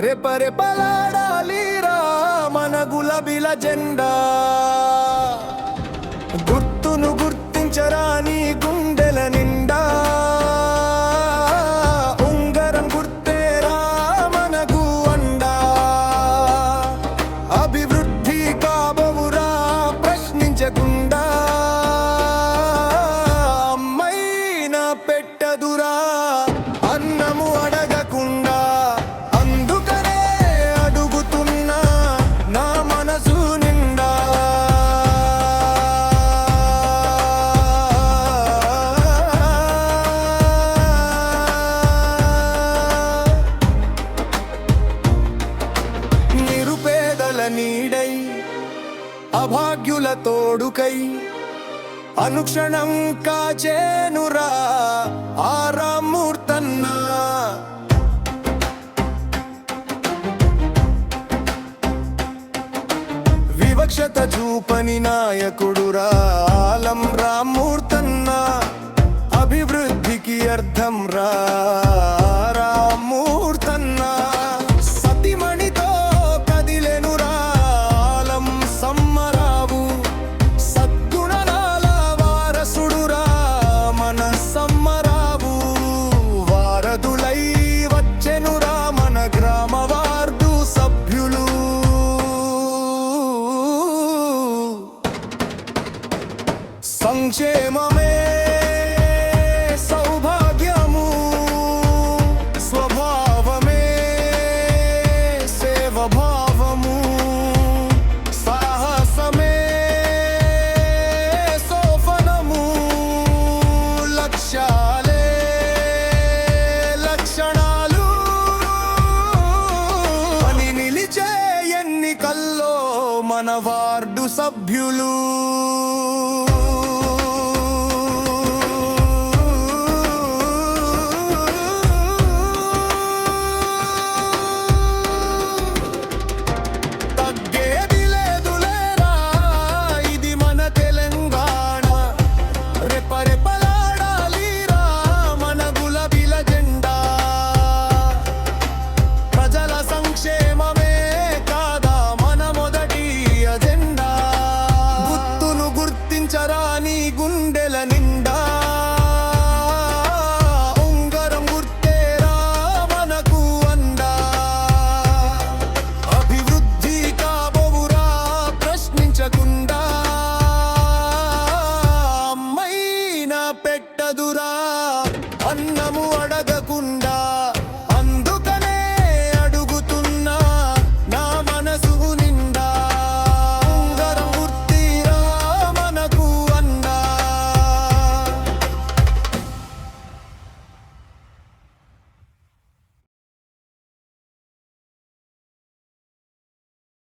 రెపరెపలాడాలిరా మన గులాబీల జెండా. గుర్తును గుర్తించరా నీ గుండెల నిండా, ఉంగరం గుర్తేరా మనకు అండా. అభివృద్ధి కాబవురా ప్రశ్నించకుండా, అమ్మైనా పెట్టదురా అన్నము అడగకుండా. అందుకనే అడుగుతున్నా నా మనసు నిండా, నిరుపేదల నీడై అభాగ్యుల తోడుకై అనుక్షణం కాచేనురా ఆ రామ్మూర్తన్నా. వివక్షత చూపని నాయకుడురా ఆలం రామ్మూర్తన్నా. అభివృద్ధికి అర్థం రా రామ్మూర్తన్నా. సతిమణితో కదిలెనురా ఆలం సమ్మరావు. సద్గుణాల వారసుడురా మన సమ్మరావు. వారధులై వచ్చెనురా మన గ్రామ వార్డు సభ్యులు. సంక్షేమమే సౌభాగ్యము, స్వభావమే సేవభావము. సాహసమే సోఫనము, లక్ష్యాలే లక్షణాలు. అని నిలిచే ఎన్నికల్లో మన వార్డు సభ్యులు.